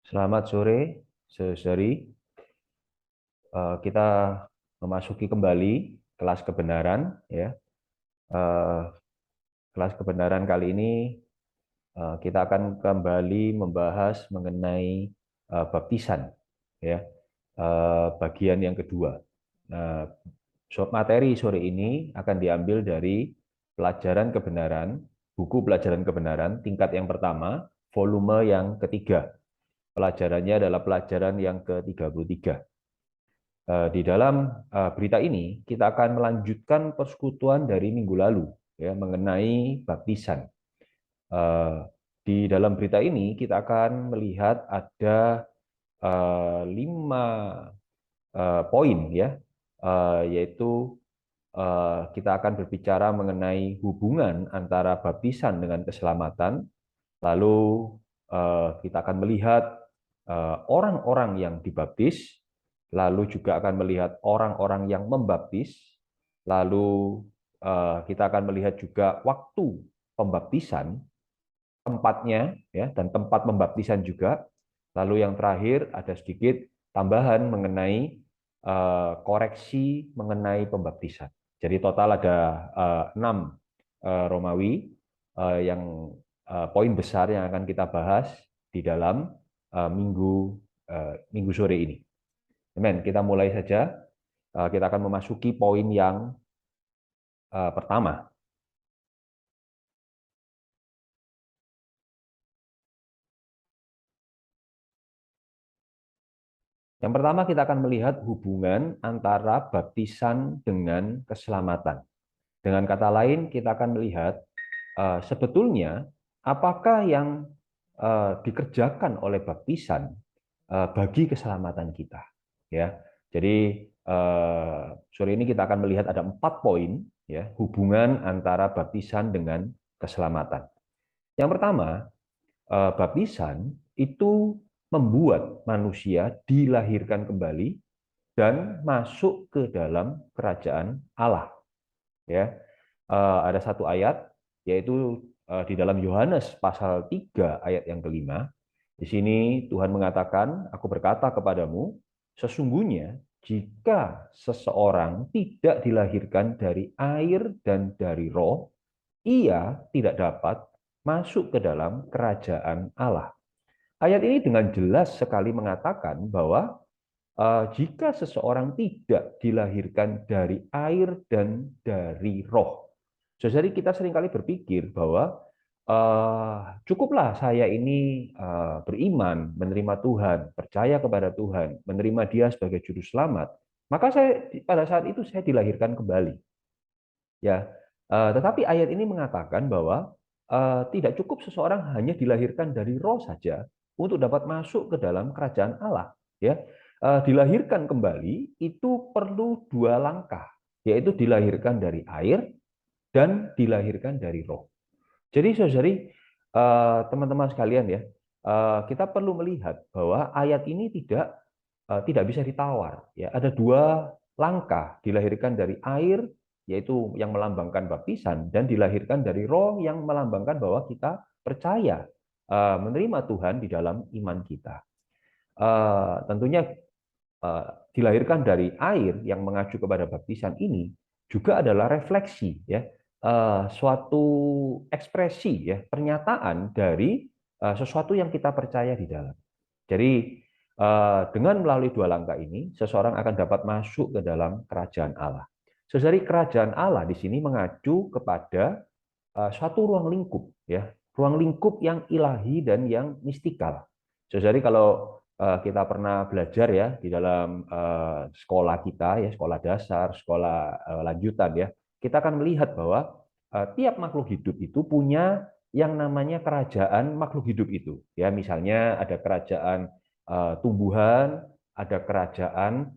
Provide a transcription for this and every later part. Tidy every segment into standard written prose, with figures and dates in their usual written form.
Selamat sore, saudari. Kita memasuki kembali kelas kebenaran, ya. Eh, Kelas kebenaran kali ini kita akan kembali membahas mengenai baptisan, ya. Bagian yang kedua. Nah, materi sore ini akan diambil dari pelajaran kebenaran, buku pelajaran kebenaran tingkat yang pertama, volume yang ketiga. Pelajarannya adalah pelajaran yang ke-33. Di dalam berita ini kita akan melanjutkan persekutuan dari minggu lalu, ya, mengenai baptisan. Eh, di dalam berita ini kita akan melihat ada 5 poin, ya, yaitu kita akan berbicara mengenai hubungan antara baptisan dengan keselamatan. Lalu kita akan melihat orang-orang yang dibaptis, lalu juga akan melihat orang-orang yang membaptis, lalu kita akan melihat juga waktu pembaptisan, tempatnya, ya, dan tempat pembaptisan juga. Lalu yang terakhir ada sedikit tambahan mengenai koreksi mengenai pembaptisan. Jadi total ada 6 Romawi yang poin besar yang akan kita bahas di dalam minggu sore ini. Amen. Kita mulai saja. Kita akan memasuki poin yang pertama. Yang pertama kita akan melihat hubungan antara baptisan dengan keselamatan. Dengan kata lain, kita akan melihat sebetulnya apakah yang dikerjakan oleh baptisan bagi keselamatan kita. Ya, jadi sore ini kita akan melihat ada 4 poin, ya, hubungan antara baptisan dengan keselamatan. Yang pertama, baptisan itu membuat manusia dilahirkan kembali dan masuk ke dalam kerajaan Allah. Ya, ada satu ayat yaitu di dalam Yohanes pasal 3 ayat yang kelima. Di sini Tuhan mengatakan, "Aku berkata kepadamu, sesungguhnya jika seseorang tidak dilahirkan dari air dan dari roh, ia tidak dapat masuk ke dalam kerajaan Allah." Ayat ini dengan jelas sekali mengatakan bahwa jika seseorang tidak dilahirkan dari air dan dari roh. Jadi kita seringkali berpikir bahwa cukuplah saya ini beriman, menerima Tuhan, percaya kepada Tuhan, menerima Dia sebagai juru selamat, maka saya pada saat itu saya dilahirkan kembali. Ya, tetapi ayat ini mengatakan bahwa tidak cukup seseorang hanya dilahirkan dari roh saja untuk dapat masuk ke dalam kerajaan Allah. Ya, dilahirkan kembali itu perlu 2 langkah, yaitu dilahirkan dari air dan dilahirkan dari roh. Jadi saudari, teman-teman sekalian, ya, kita perlu melihat bahwa ayat ini tidak bisa ditawar. Ya, ada 2 langkah, dilahirkan dari air, yaitu yang melambangkan baptisan, dan dilahirkan dari roh yang melambangkan bahwa kita percaya menerima Tuhan di dalam iman kita. Tentunya dilahirkan dari air yang mengacu kepada baptisan ini juga adalah refleksi, ya, suatu ekspresi, ya, pernyataan dari sesuatu yang kita percaya di dalam. Jadi dengan melalui 2 langkah ini, seseorang akan dapat masuk ke dalam kerajaan Allah. Saudari, kerajaan Allah di sini mengacu kepada suatu ruang lingkup, ya, ruang lingkup yang ilahi dan yang mistikal. Saudari, kalau kita pernah belajar, ya, di dalam sekolah kita, ya, sekolah dasar, sekolah lanjutan, ya, kita akan melihat bahwa tiap makhluk hidup itu punya yang namanya kerajaan makhluk hidup itu. Ya, misalnya ada kerajaan tumbuhan, ada kerajaan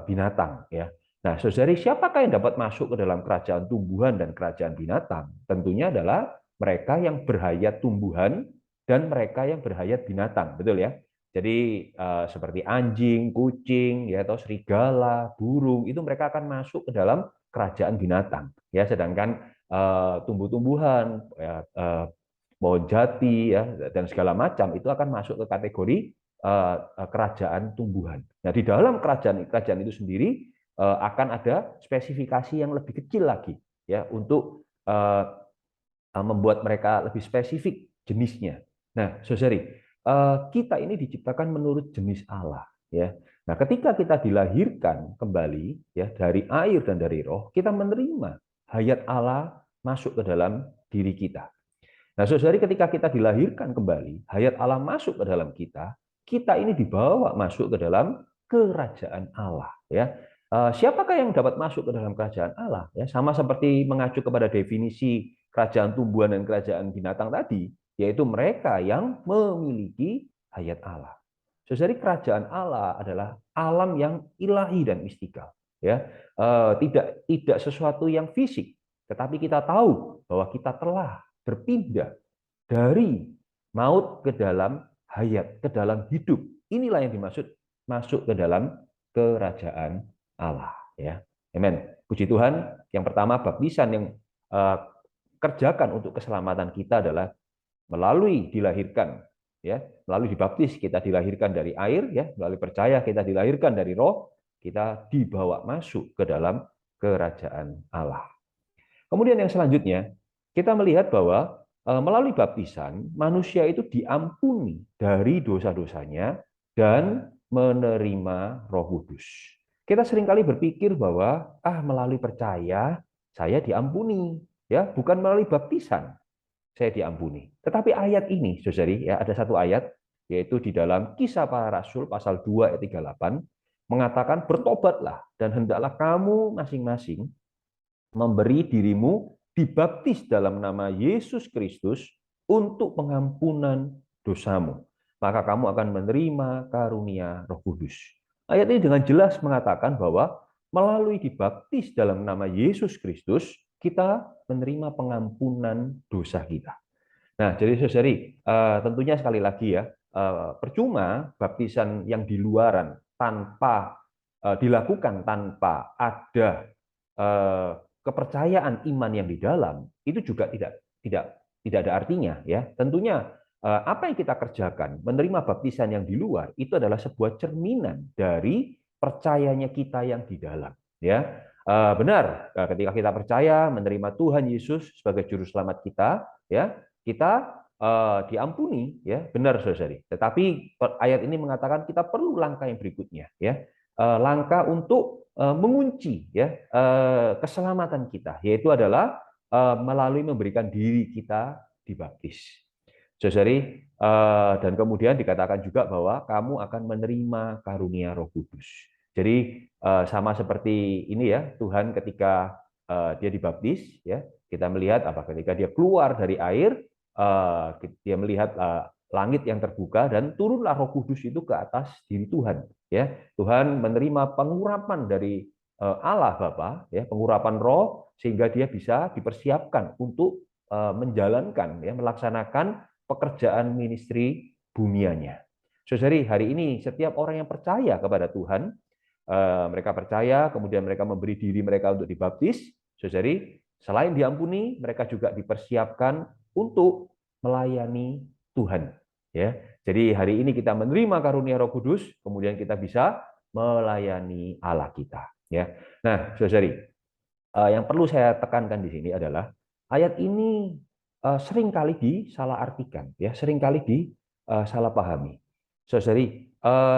binatang. Ya. Nah, saudari, siapakah yang dapat masuk ke dalam kerajaan tumbuhan dan kerajaan binatang? Tentunya adalah mereka yang berhayat tumbuhan dan mereka yang berhayat binatang, betul ya? Jadi seperti anjing, kucing, ya, atau serigala, burung, itu mereka akan masuk ke dalam kerajaan binatang. Ya, sedangkan tumbuh-tumbuhan, ya, pohon jati, ya, dan segala macam itu akan masuk ke kategori kerajaan tumbuhan. Nah, di dalam kerajaan itu sendiri akan ada spesifikasi yang lebih kecil lagi ya untuk membuat mereka lebih spesifik jenisnya. Nah, saudari, kita ini diciptakan menurut jenis Allah ya. Nah, ketika kita dilahirkan kembali ya dari air dan dari roh, kita menerima hayat Allah masuk ke dalam diri kita. Nah, saudari, ketika kita dilahirkan kembali, hayat Allah masuk ke dalam kita, kita ini dibawa masuk ke dalam kerajaan Allah. Ya, siapakah yang dapat masuk ke dalam kerajaan Allah? Ya, sama seperti mengacu kepada definisi kerajaan tumbuhan dan kerajaan binatang tadi, yaitu mereka yang memiliki hayat Allah. Saudari, kerajaan Allah adalah alam yang ilahi dan mistikal. Ya, tidak sesuatu yang fisik, tetapi kita tahu bahwa kita telah berpindah dari maut ke dalam hayat, ke dalam hidup. Inilah yang dimaksud masuk ke dalam kerajaan Allah. Ya, amin. Puji Tuhan. Yang pertama, baptisan yang kerjakan untuk keselamatan kita adalah melalui dilahirkan, ya, melalui dibaptis kita dilahirkan dari air, ya, melalui percaya kita dilahirkan dari roh, kita dibawa masuk ke dalam kerajaan Allah. Kemudian yang selanjutnya, kita melihat bahwa melalui baptisan, manusia itu diampuni dari dosa-dosanya dan menerima Roh Kudus. Kita seringkali berpikir bahwa melalui percaya saya diampuni, ya, bukan melalui baptisan saya diampuni. Tetapi ayat ini, saudari, ya, ada satu ayat yaitu di dalam Kisah Para Rasul pasal 2 ayat 38 mengatakan, bertobatlah dan hendaklah kamu masing-masing memberi dirimu dibaptis dalam nama Yesus Kristus untuk pengampunan dosamu. Maka kamu akan menerima karunia Roh Kudus. Ayat ini dengan jelas mengatakan bahwa melalui dibaptis dalam nama Yesus Kristus, kita menerima pengampunan dosa kita. Nah, jadi saudari, tentunya sekali lagi ya, percuma baptisan yang di luaran tanpa dilakukan tanpa ada kepercayaan iman yang di dalam, itu juga tidak ada artinya ya. Tentunya apa yang kita kerjakan, menerima baptisan yang di luar itu adalah sebuah cerminan dari percayanya kita yang di dalam ya. Benar, ketika kita percaya menerima Tuhan Yesus sebagai juru selamat kita ya, kita diampuni ya, benar saudari. Tetapi ayat ini mengatakan kita perlu langkah yang berikutnya ya. Langkah untuk mengunci ya keselamatan kita, yaitu adalah melalui memberikan diri kita dibaptis. Saudari, dan kemudian dikatakan juga bahwa kamu akan menerima karunia Roh Kudus. Jadi sama seperti ini ya, Tuhan ketika dia dibaptis ya, kita melihat apa ketika dia keluar dari air, dia melihat langit yang terbuka dan turunlah Roh Kudus itu ke atas diri Tuhan ya. Tuhan menerima pengurapan dari Allah Bapa ya, pengurapan roh sehingga dia bisa dipersiapkan untuk menjalankan ya, melaksanakan pekerjaan ministry bumianya. Saudari, hari ini setiap orang yang percaya kepada Tuhan, mereka percaya, kemudian mereka memberi diri mereka untuk dibaptis. Saudari, selain diampuni, mereka juga dipersiapkan untuk melayani Tuhan. Ya, jadi hari ini kita menerima karunia Roh Kudus, kemudian kita bisa melayani Allah kita. Ya, nah, saudari, yang perlu saya tekankan di sini adalah ayat ini seringkali disalahartikan, ya, seringkali disalahpahami. Saudari,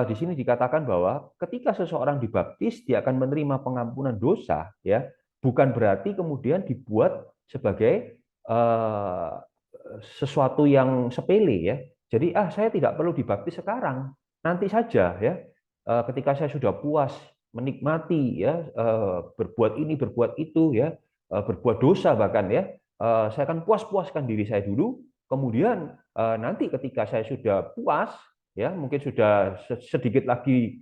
di sini dikatakan bahwa ketika seseorang dibaptis, dia akan menerima pengampunan dosa, ya, bukan berarti kemudian dibuat sebagai sesuatu yang sepele, ya. Jadi saya tidak perlu dibaptis sekarang, nanti saja ya. Ketika saya sudah puas menikmati ya berbuat ini berbuat itu ya, berbuat dosa bahkan ya, saya akan puas-puaskan diri saya dulu, kemudian nanti ketika saya sudah puas ya, mungkin sudah sedikit lagi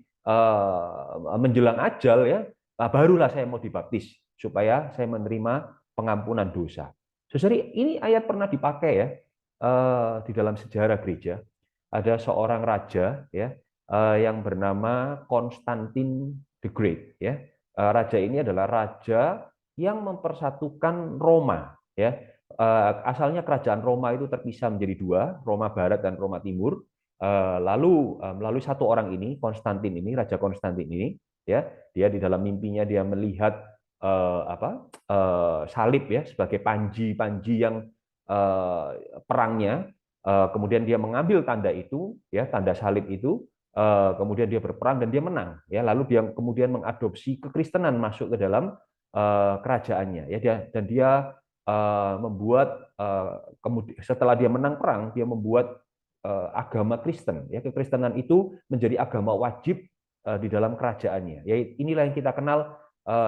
menjelang ajal ya, barulah saya mau dibaptis supaya saya menerima pengampunan dosa. Saudari, ini ayat pernah dipakai ya di dalam sejarah gereja. Ada seorang raja ya yang bernama Konstantin the Great ya. Raja ini adalah raja yang mempersatukan Roma ya. Asalnya kerajaan Roma itu terpisah menjadi dua, Roma Barat dan Roma Timur. Lalu melalui satu orang ini, Konstantin ini, Raja Konstantin ini, ya, dia di dalam mimpinya dia melihat salib ya sebagai panji-panji yang eh, perangnya. Kemudian dia mengambil tanda itu, ya, tanda salib itu. Kemudian dia berperang dan dia menang. Ya, lalu dia kemudian mengadopsi kekristenan masuk ke dalam kerajaannya. Ya, dan dia membuat kemudian setelah dia menang perang, dia membuat agama Kristen. Ya, kekristenan itu menjadi agama wajib di dalam kerajaannya. Ya, inilah yang kita kenal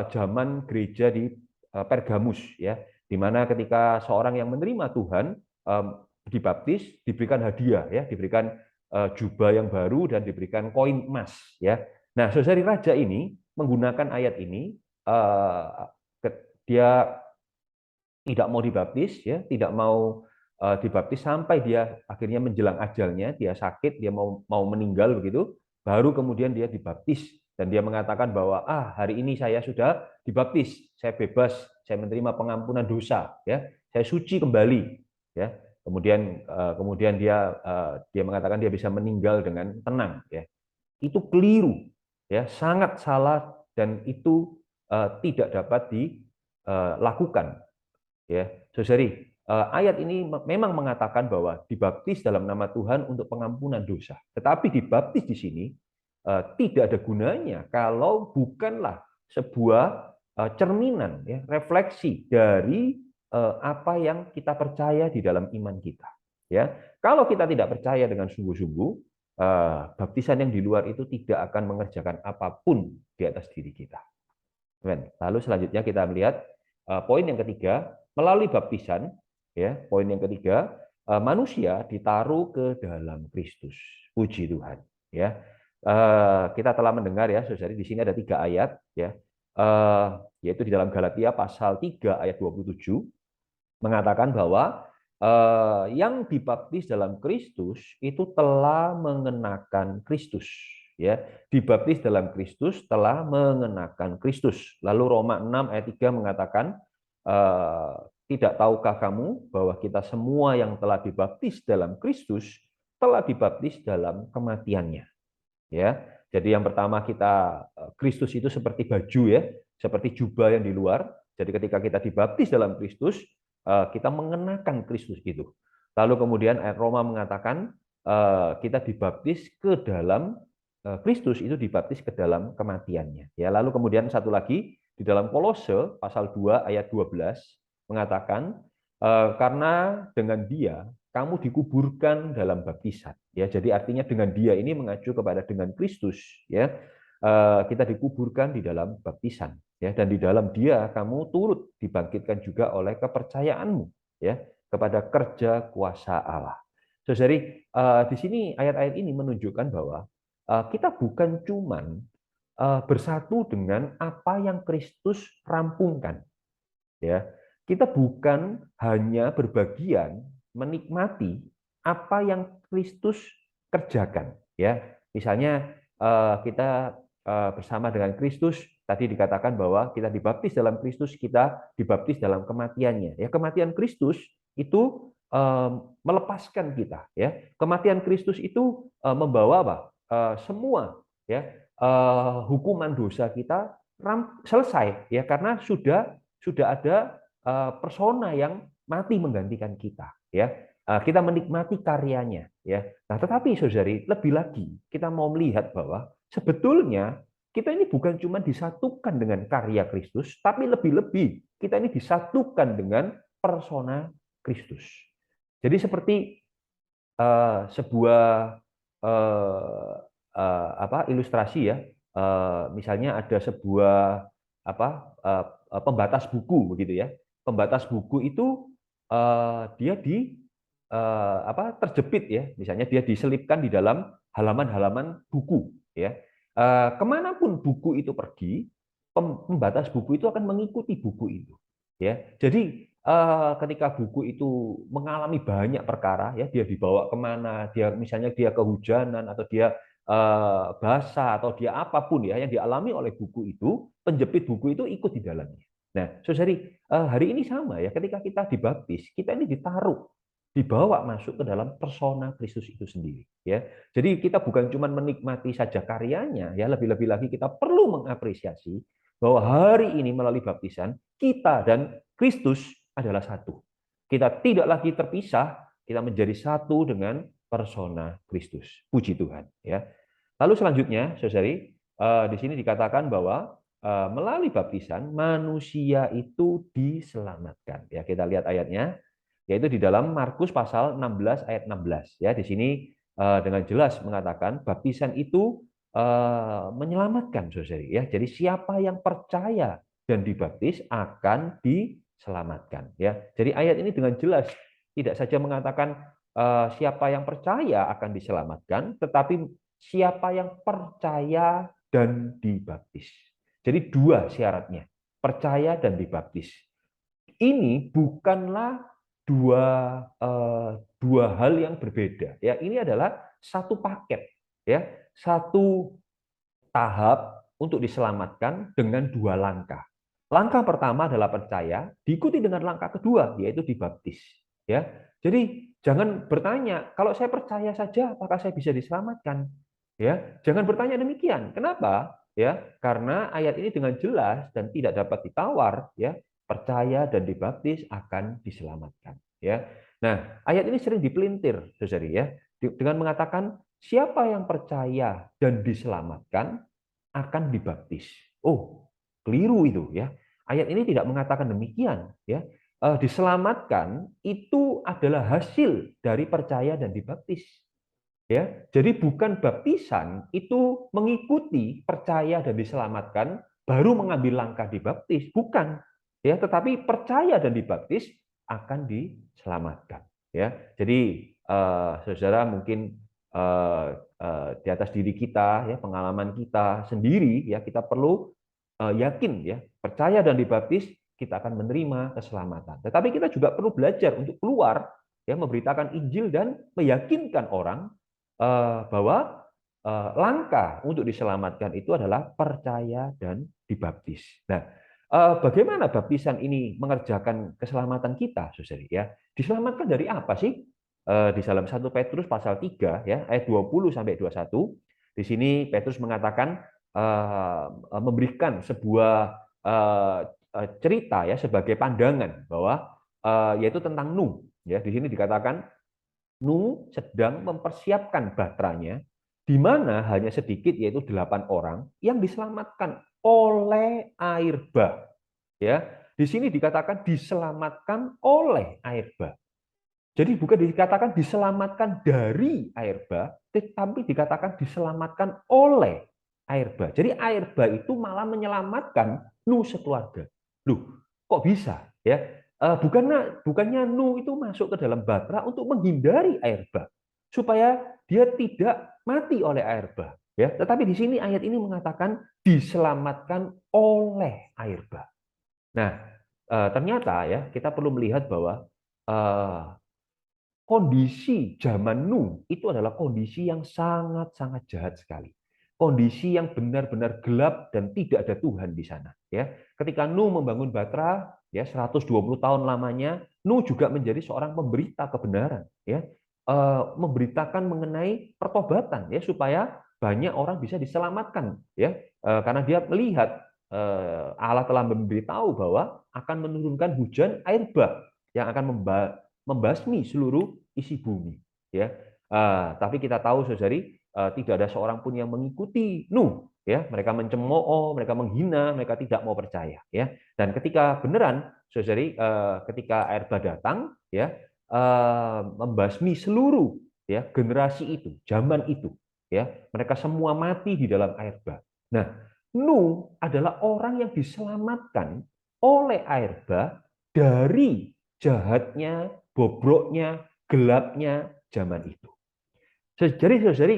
zaman gereja di Pergamus, ya, di mana ketika seorang yang menerima Tuhan dibaptis, diberikan hadiah, ya, diberikan jubah yang baru dan diberikan koin emas, ya. Nah, saudari raja ini menggunakan ayat ini, dia tidak mau dibaptis, ya, tidak mau dibaptis sampai dia akhirnya menjelang ajalnya, dia sakit, dia mau meninggal begitu, baru kemudian dia dibaptis dan dia mengatakan bahwa hari ini saya sudah dibaptis, saya bebas, saya menerima pengampunan dosa, ya, saya suci kembali, ya. Kemudian dia mengatakan dia bisa meninggal dengan tenang, ya. Itu keliru, ya, sangat salah dan itu tidak dapat dilakukan. Ya, saudari, ayat ini memang mengatakan bahwa dibaptis dalam nama Tuhan untuk pengampunan dosa. Tetapi dibaptis di sini tidak ada gunanya kalau bukanlah sebuah cerminan, ya, refleksi dari apa yang kita percaya di dalam iman kita. Ya, kalau kita tidak percaya dengan sungguh-sungguh, baptisan yang di luar itu tidak akan mengerjakan apapun di atas diri kita. Lalu selanjutnya kita melihat poin yang ketiga, melalui baptisan, ya, poin yang ketiga, manusia ditaruh ke dalam Kristus. Puji Tuhan, ya. Kita telah mendengar, ya, saudari, di sini ada 3 ayat, ya, yaitu di dalam Galatia pasal 3 ayat 27 mengatakan bahwa yang dibaptis dalam Kristus itu telah mengenakan Kristus, ya, dibaptis dalam Kristus telah mengenakan Kristus. Lalu Roma 6 ayat 3 mengatakan, tidak tahukah kamu bahwa kita semua yang telah dibaptis dalam Kristus telah dibaptis dalam kematiannya, ya. Jadi yang pertama kita, Kristus itu seperti baju, ya, seperti jubah yang di luar. Jadi ketika kita dibaptis dalam Kristus, kita mengenakan Kristus itu. Lalu kemudian ayat Roma mengatakan kita dibaptis ke dalam Kristus itu dibaptis ke dalam kematiannya. Ya, lalu kemudian satu lagi di dalam Kolose pasal 2 ayat 12 mengatakan karena dengan Dia kamu dikuburkan dalam baptisan. Ya, jadi artinya dengan Dia ini mengacu kepada dengan Kristus, ya. Kita dikuburkan di dalam baptisan, ya, dan di dalam Dia kamu turut dibangkitkan juga oleh kepercayaanmu, ya, kepada kerja kuasa Allah. Saudari, di sini ayat-ayat ini menunjukkan bahwa kita bukan cuman bersatu dengan apa yang Kristus rampungkan, ya. Kita bukan hanya berbagian menikmati apa yang Kristus kerjakan, ya. Misalnya kita bersama dengan Kristus, tadi dikatakan bahwa kita dibaptis dalam Kristus, kita dibaptis dalam kematiannya, ya. Kematian Kristus itu melepaskan kita, ya. Kematian Kristus itu membawa apa? Semua, ya, hukuman dosa kita selesai, ya, karena sudah ada persona yang mati menggantikan kita, ya. Kita menikmati karyanya, ya. Nah, tetapi saudari, lebih lagi kita mau melihat bahwa sebetulnya kita ini bukan cuma disatukan dengan karya Kristus, tapi lebih-lebih kita ini disatukan dengan persona Kristus. Jadi seperti sebuah ilustrasi, ya. Misalnya ada sebuah pembatas buku begitu, ya. Pembatas buku itu dia terjepit, ya. Misalnya dia diselipkan di dalam halaman-halaman buku, ya. Kemanapun buku itu pergi, pembatas buku itu akan mengikuti buku itu, ya. Jadi ketika buku itu mengalami banyak perkara, ya, dia dibawa kemana, misalnya dia kehujanan atau dia basah atau dia apapun, ya, yang dialami oleh buku itu, penjepit buku itu ikut di dalamnya. Nah, saudari, hari ini sama, ya, ketika kita dibaptis, kita ini ditaruh dibawa masuk ke dalam persona Kristus itu sendiri, ya. Jadi kita bukan cuma menikmati saja karyanya, ya, lebih-lebih lagi kita perlu mengapresiasi bahwa hari ini melalui baptisan kita dan Kristus adalah satu. Kita tidak lagi terpisah, kita menjadi satu dengan persona Kristus. Puji Tuhan, ya. Lalu selanjutnya, saudari, di sini dikatakan bahwa melalui baptisan manusia itu diselamatkan. Ya, kita lihat ayatnya, yaitu di dalam Markus pasal 16 ayat 16. Ya, di sini dengan jelas mengatakan baptisan itu menyelamatkan, saudari. Ya, jadi siapa yang percaya dan dibaptis akan diselamatkan. Ya, jadi ayat ini dengan jelas tidak saja mengatakan siapa yang percaya akan diselamatkan, tetapi siapa yang percaya dan dibaptis. Jadi dua syaratnya, percaya dan dibaptis. Ini bukanlah dua dua hal yang berbeda. Ya, ini adalah satu paket, ya, satu tahap untuk diselamatkan dengan dua langkah. Langkah pertama adalah percaya, diikuti dengan langkah kedua yaitu dibaptis. Ya, jadi jangan bertanya kalau saya percaya saja apakah saya bisa diselamatkan. Ya, jangan bertanya demikian. Kenapa? Ya, karena ayat ini dengan jelas dan tidak dapat ditawar. Ya, percaya dan dibaptis akan diselamatkan. Ya, nah ayat ini sering dipelintir, saudari, ya, dengan mengatakan siapa yang percaya dan diselamatkan akan dibaptis. Oh, keliru itu, ya. Ayat ini tidak mengatakan demikian, ya. Diselamatkan itu adalah hasil dari percaya dan dibaptis. Ya, jadi bukan baptisan itu mengikuti percaya dan diselamatkan baru mengambil langkah dibaptis, bukan. Ya, tetapi percaya dan dibaptis akan diselamatkan. Ya, jadi saudara mungkin di atas diri kita, ya, pengalaman kita sendiri, ya, kita perlu yakin, ya, percaya dan dibaptis kita akan menerima keselamatan. Tetapi kita juga perlu belajar untuk keluar, ya, memberitakan Injil dan meyakinkan orang bahwa langkah untuk diselamatkan itu adalah percaya dan dibaptis. Nah, bagaimana baptisan ini mengerjakan keselamatan kita, saudari, ya? Diselamatkan dari apa sih? Di dalam 1 Petrus pasal 3, ya, ayat 20 sampai 21, di sini Petrus mengatakan memberikan sebuah cerita, ya, sebagai pandangan bahwa yaitu tentang Nuh, ya. Di sini dikatakan Nuh sedang mempersiapkan baterainya, di mana hanya sedikit, yaitu 8 orang yang diselamatkan oleh air bah. Ya, di sini dikatakan diselamatkan oleh air bah. Jadi bukan dikatakan diselamatkan dari air bah, tetapi dikatakan diselamatkan oleh air bah. Jadi air bah itu malah menyelamatkan Nuh sekeluarga. Loh, kok bisa? Ya, bukannya Nuh itu masuk ke dalam batra untuk menghindari air bah, supaya dia tidak mati oleh air bah. Ya, tetapi di sini ayat ini mengatakan diselamatkan oleh air bah. Nah, ternyata, ya, kita perlu melihat bahwa kondisi zaman Nuh itu adalah kondisi yang sangat-sangat jahat sekali. Kondisi yang benar-benar gelap dan tidak ada Tuhan di sana. Ya, ketika Nuh membangun batra, ya, 120 tahun lamanya, Nuh juga menjadi seorang pemberita kebenaran. Ya, memberitakan mengenai pertobatan, ya, supaya banyak orang bisa diselamatkan. Ya, karena dia melihat Allah telah memberitahu bahwa akan menurunkan hujan air bah yang akan membasmi seluruh isi bumi. Ya, tapi kita tahu, saudari, tidak ada seorang pun yang mengikuti Nuh. Ya, mereka mencemooh, mereka menghina, mereka tidak mau percaya. Ya, dan ketika beneran, saudari, ketika air bah datang, ya, membasmi seluruh, ya, generasi itu, zaman itu. Ya, mereka semua mati di dalam air bah. Nah, Nuh adalah orang yang diselamatkan oleh air bah dari jahatnya, bobroknya, gelapnya zaman itu. Jadi, saudari,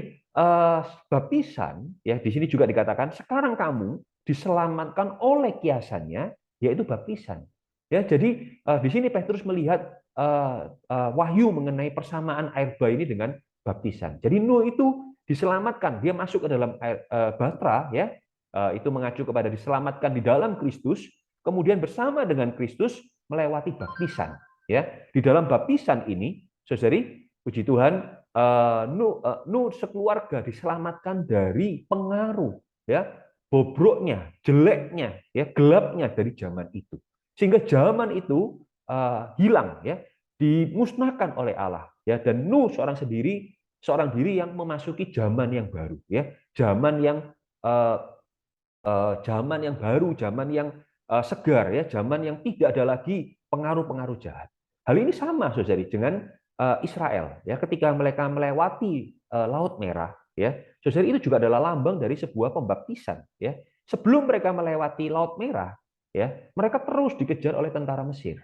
baptisan, ya, di sini juga dikatakan sekarang kamu diselamatkan oleh kiasannya, yaitu baptisan. Ya, jadi di sini Petrus melihat wahyu mengenai persamaan air bah ini dengan baptisan. Jadi Nuh itu diselamatkan, dia masuk ke dalam air batra, ya, itu mengacu kepada diselamatkan di dalam Kristus, kemudian bersama dengan Kristus melewati baptisan. Ya, di dalam baptisan ini Saudari, puji Tuhan, Nuh sekeluarga diselamatkan dari pengaruh ya bobroknya, jeleknya, ya gelapnya dari zaman itu. Sehingga zaman itu hilang ya, dimusnahkan oleh Allah ya, dan Nuh seorang diri yang memasuki zaman yang baru ya, uh, zaman yang baru, zaman yang segar ya, zaman yang tidak ada lagi pengaruh-pengaruh jahat. Hal ini sama saudari dengan Israel ya, ketika mereka melewati Laut Merah ya, saudari, itu juga adalah lambang dari sebuah pembaptisan ya. Sebelum mereka melewati Laut Merah ya, mereka terus dikejar oleh tentara Mesir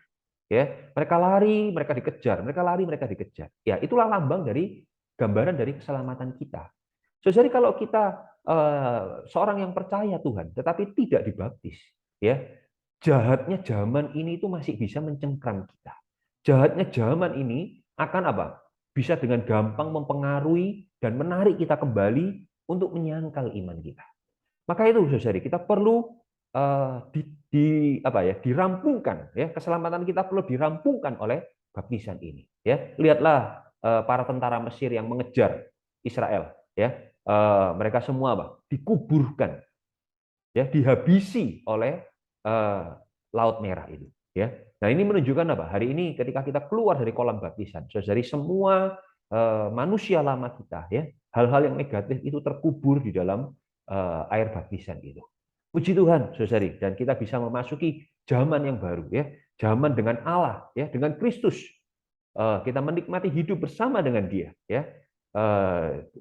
ya. Mereka lari, mereka dikejar, mereka lari, mereka dikejar. Ya, itulah lambang dari gambaran dari keselamatan kita. Jadi kalau kita seorang yang percaya Tuhan tetapi tidak dibaptis, ya, jahatnya zaman ini itu masih bisa mencengkram kita. Jahatnya zaman ini akan apa? Bisa dengan gampang mempengaruhi dan menarik kita kembali untuk menyangkal iman kita. Maka itu saudari, kita perlu dirampungkan ya, keselamatan kita perlu dirampungkan oleh baptisan ini ya. Lihatlah para tentara Mesir yang mengejar Israel ya, mereka semua dikuburkan ya, dihabisi oleh Laut Merah itu ya. Nah, ini menunjukkan apa? Hari ini ketika kita keluar dari kolam baptisan, saudari, semua manusia lama kita ya, hal-hal yang negatif itu terkubur di dalam air baptisan itu. Puji Tuhan, saudari, dan kita bisa memasuki zaman yang baru ya, zaman dengan Allah ya, dengan Kristus. Kita menikmati hidup bersama dengan Dia ya,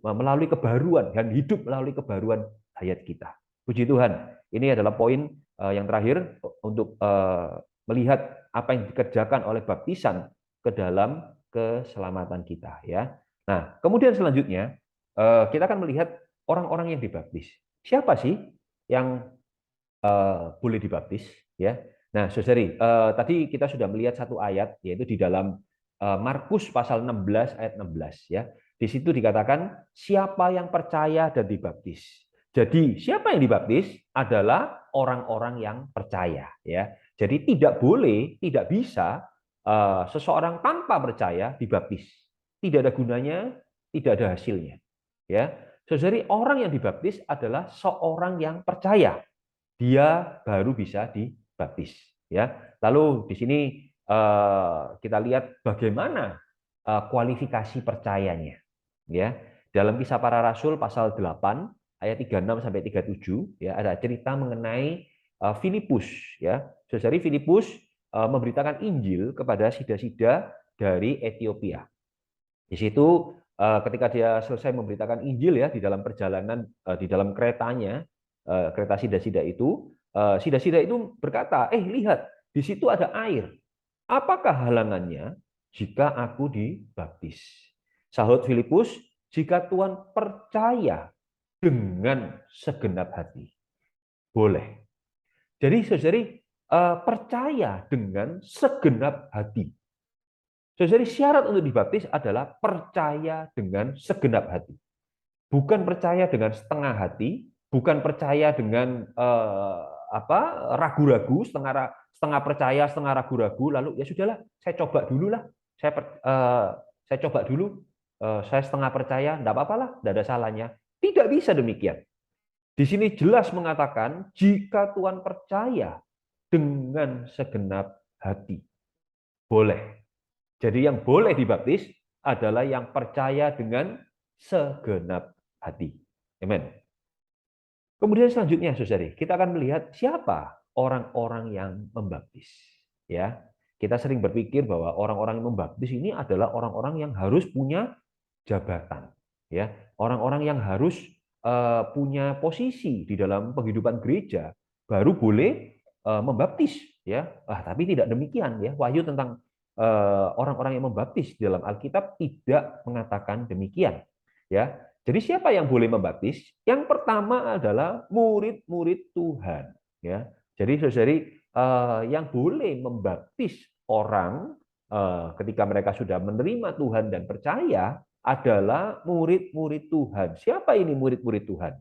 melalui kebaruan dan hidup melalui kebaruan hayat kita. Puji Tuhan. Ini adalah poin yang terakhir untuk melihat apa yang dikerjakan oleh baptisan ke dalam keselamatan kita ya. Nah, kemudian selanjutnya kita akan melihat orang-orang yang dibaptis. Siapa sih yang boleh dibaptis ya? Nah, saudari, tadi kita sudah melihat satu ayat, yaitu di dalam Markus pasal 16 ayat 16 ya. Di situ dikatakan siapa yang percaya dan dibaptis. Jadi siapa yang dibaptis adalah orang-orang yang percaya ya. Jadi tidak boleh, tidak bisa seseorang tanpa percaya dibaptis. Tidak ada gunanya, tidak ada hasilnya. Ya. Saudari, orang yang dibaptis adalah seorang yang percaya. Dia baru bisa dibaptis ya. Lalu di sini kita lihat bagaimana kualifikasi percayanya ya. Dalam Kisah Para Rasul pasal 8 ayat 36 sampai 37 ya, ada cerita mengenai Filipus ya. Saudari, Filipus memberitakan Injil kepada sida-sida dari Ethiopia. Di situ ketika dia selesai memberitakan Injil ya, di dalam perjalanan di dalam keretanya, kereta sida-sida itu, sida-sida itu berkata, lihat, di situ ada air. Apakah halangannya jika aku dibaptis? Sahut Filipus, jika Tuhan percaya dengan segenap hati. Boleh. Jadi saudari, percaya dengan segenap hati. Jadi syarat untuk dibaptis adalah percaya dengan segenap hati. Bukan percaya dengan setengah hati, bukan percaya dengan ragu-ragu, setengah percaya, setengah ragu-ragu, lalu ya sudahlah, saya coba dulu lah. Saya coba dulu, saya setengah percaya, enggak apa-apalah, enggak ada salahnya. Tidak bisa demikian. Di sini jelas mengatakan jika Tuhan percaya dengan segenap hati. Boleh. Jadi yang boleh dibaptis adalah yang percaya dengan segenap hati. Amin. Kemudian selanjutnya, saudari, kita akan melihat siapa orang-orang yang membaptis. Ya, kita sering berpikir bahwa orang-orang yang membaptis ini adalah orang-orang yang harus punya jabatan. Ya, orang-orang yang harus punya posisi di dalam penghidupan gereja baru boleh membaptis. Ya, tapi tidak demikian. Ya, wahyu tentang orang-orang yang membaptis dalam Alkitab tidak mengatakan demikian. Ya, jadi siapa yang boleh membaptis? Yang pertama adalah murid-murid Tuhan. Ya, jadi saudari, yang boleh membaptis orang ketika mereka sudah menerima Tuhan dan percaya adalah murid-murid Tuhan. Siapa ini murid-murid Tuhan?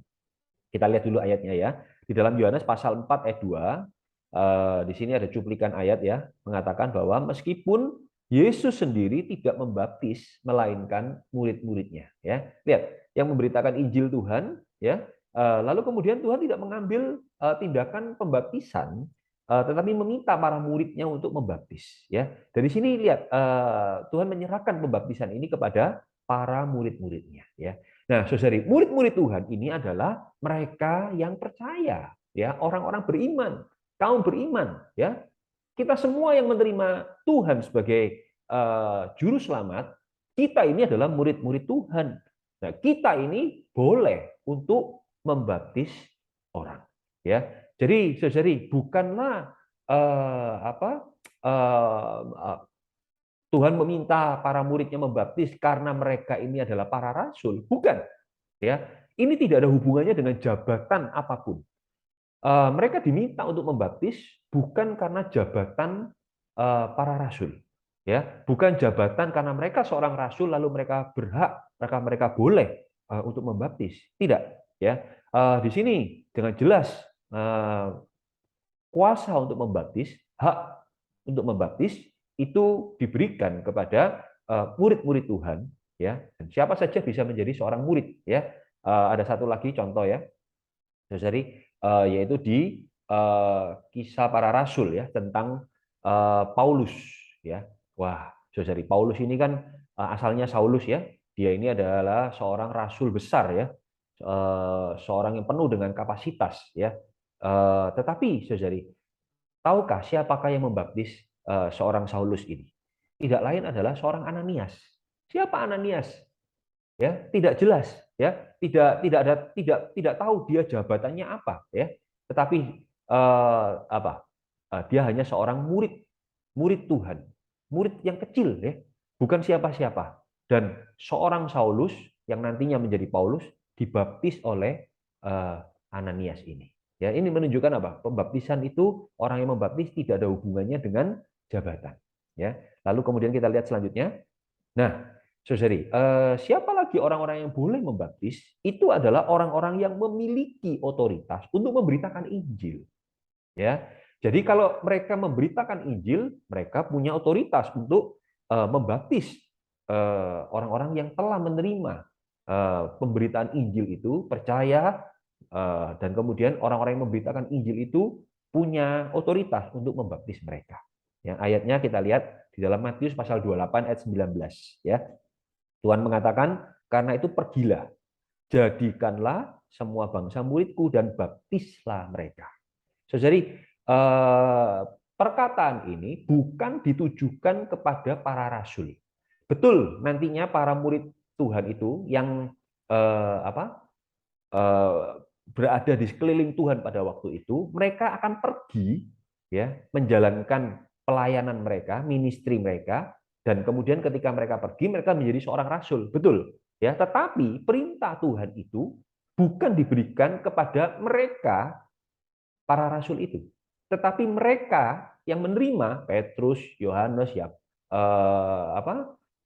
Kita lihat dulu ayatnya ya. Di dalam Yohanes pasal 4 ayat 2, di sini ada cuplikan ayat ya, mengatakan bahwa meskipun Yesus sendiri tidak membaptis, melainkan murid-muridnya. Ya, lihat yang memberitakan Injil Tuhan, ya. Lalu kemudian Tuhan tidak mengambil tindakan pembaptisan, tetapi meminta para muridnya untuk membaptis. Ya, dari sini lihat Tuhan menyerahkan pembaptisan ini kepada para murid-muridnya. Ya, nah, saudari, murid-murid Tuhan ini adalah mereka yang percaya, ya, orang-orang beriman, kaum beriman, ya. Kita semua yang menerima Tuhan sebagai juru selamat, kita ini adalah murid-murid Tuhan. Nah, kita ini boleh untuk membaptis orang. Ya, jadi saudari, bukanlah apa Tuhan meminta para muridnya membaptis karena mereka ini adalah para rasul, bukan. Ya, ini tidak ada hubungannya dengan jabatan apapun. Mereka diminta untuk membaptis bukan karena jabatan para rasul, ya, bukan jabatan karena mereka seorang rasul lalu mereka berhak, mereka boleh untuk membaptis, tidak, ya. Di sini dengan jelas kuasa untuk membaptis, hak untuk membaptis itu diberikan kepada murid-murid Tuhan, ya. Dan siapa saja bisa menjadi seorang murid, ya. Ada satu lagi contoh, ya. Jadi yaitu di kisah para rasul, ya, tentang Paulus, ya. Wah, saudari, Paulus ini kan asalnya Saulus, ya. Dia ini adalah seorang rasul besar, ya. Seorang yang penuh dengan kapasitas, ya. Tetapi saudari, tahukah siapakah yang membaptis seorang Saulus ini? Tidak lain adalah seorang Ananias. Siapa Ananias? Ya, tidak jelas, ya, tidak ada, tidak tahu dia jabatannya apa, ya, tetapi apa, dia hanya seorang murid Tuhan, murid yang kecil, ya, bukan siapa-siapa. Dan seorang Saulus yang nantinya menjadi Paulus dibaptis oleh Ananias ini. Ya, ini menunjukkan apa? Pembaptisan itu, orang yang membaptis tidak ada hubungannya dengan jabatan, ya. Lalu kemudian kita lihat selanjutnya. Nah, saudari, siapa lagi orang-orang yang boleh membaptis? Itu adalah orang-orang yang memiliki otoritas untuk memberitakan Injil. Ya, jadi kalau mereka memberitakan Injil, mereka punya otoritas untuk membaptis orang-orang yang telah menerima pemberitaan Injil itu, percaya, dan kemudian orang-orang yang memberitakan Injil itu punya otoritas untuk membaptis mereka. Ya, ayatnya kita lihat di dalam Matius pasal 28 ayat 19, ya. Tuhan mengatakan, karena itu pergilah, jadikanlah semua bangsa muridku dan baptislah mereka. Jadi perkataan ini bukan ditujukan kepada para rasul. Betul, nantinya para murid Tuhan itu yang apa berada di sekeliling Tuhan pada waktu itu, mereka akan pergi, ya, menjalankan pelayanan mereka, ministry mereka, dan kemudian ketika mereka pergi, mereka menjadi seorang rasul, betul, ya. Tetapi perintah Tuhan itu bukan diberikan kepada mereka, para rasul itu, tetapi mereka yang menerima, Petrus, Yohanes, ya,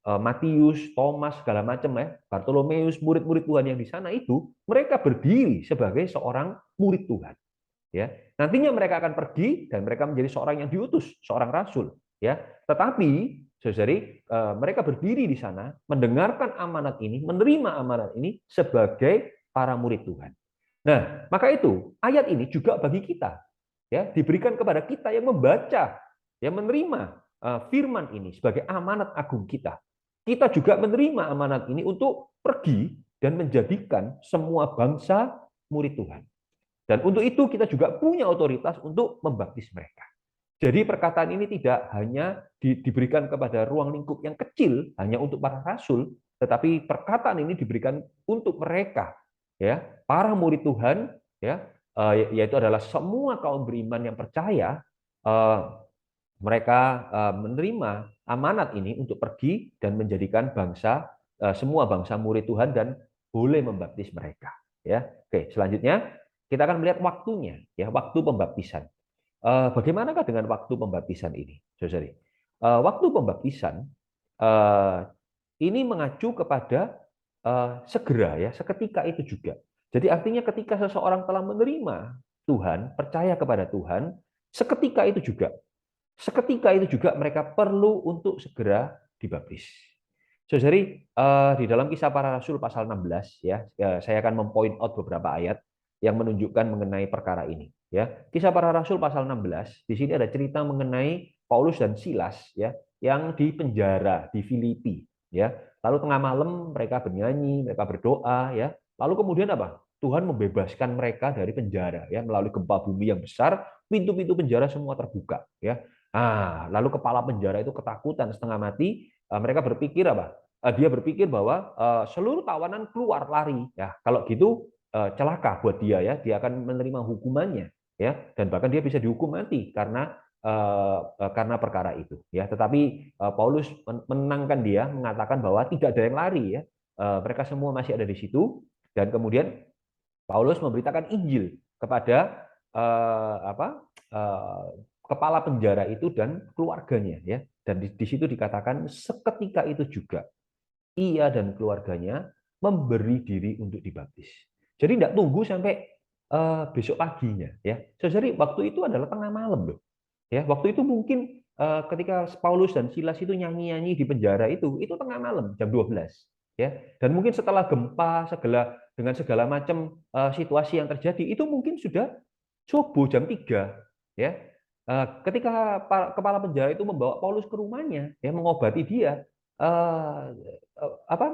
Matius, Thomas, segala macam, ya, Bartolomeus, murid-murid Tuhan yang di sana itu, mereka berdiri sebagai seorang murid Tuhan. Ya, nantinya mereka akan pergi dan mereka menjadi seorang yang diutus, seorang rasul. Ya, tetapi saudari, mereka berdiri di sana, mendengarkan amanat ini, menerima amanat ini sebagai para murid Tuhan. Nah, maka itu ayat ini juga bagi kita, ya, diberikan kepada kita yang membaca, yang menerima firman ini sebagai amanat agung kita. Kita juga menerima amanat ini untuk pergi dan menjadikan semua bangsa murid Tuhan. Dan untuk itu kita juga punya otoritas untuk membaptis mereka. Jadi perkataan ini tidak hanya diberikan kepada ruang lingkup yang kecil, hanya untuk para rasul, tetapi perkataan ini diberikan untuk mereka, ya, para murid Tuhan, ya, yaitu adalah semua kaum beriman yang percaya. Mereka menerima amanat ini untuk pergi dan menjadikan bangsa, semua bangsa murid Tuhan, dan boleh membaptis mereka. Ya, oke. Selanjutnya kita akan melihat waktunya, ya, waktu pembaptisan. Bagaimanakah dengan waktu pembaptisan ini, saudari? Waktu pembaptisan ini mengacu kepada segera, ya, seketika itu juga. Jadi artinya ketika seseorang telah menerima Tuhan, percaya kepada Tuhan, seketika itu juga. seketika itu juga mereka perlu untuk segera dibaptis. Saudari, di dalam Kisah Para Rasul pasal 16 ya, saya akan mempoint out beberapa ayat yang menunjukkan mengenai perkara ini ya. Kisah Para Rasul pasal 16, di sini ada cerita mengenai Paulus dan Silas ya yang di penjara di Filipi ya. Lalu tengah malam mereka bernyanyi, mereka berdoa ya. Lalu kemudian apa? Tuhan membebaskan mereka dari penjara ya melalui gempa bumi yang besar, pintu-pintu penjara semua terbuka ya. Lalu kepala penjara itu ketakutan setengah mati. Mereka berpikir apa? Dia berpikir bahwa seluruh tawanan keluar lari. Ya, kalau gitu celaka buat dia ya. Dia akan menerima hukumannya ya, dan bahkan dia bisa dihukum mati karena perkara itu. Ya, tetapi Paulus menenangkan dia, mengatakan bahwa tidak ada yang lari ya. Mereka semua masih ada di situ dan kemudian Paulus memberitakan Injil kepada apa kepala penjara itu dan keluarganya ya. Dan di situ dikatakan seketika itu juga ia dan keluarganya memberi diri untuk dibaptis. Jadi tidak tunggu sampai besok paginya ya. Jadi waktu itu adalah tengah malam loh. Ya, waktu itu mungkin ketika Paulus dan Silas itu nyanyi-nyanyi di penjara itu tengah malam jam 12 ya. Dan mungkin setelah gempa dengan segala macam situasi yang terjadi itu mungkin sudah subuh jam 3 ya. Ketika kepala penjara itu membawa Paulus ke rumahnya ya mengobati dia eh,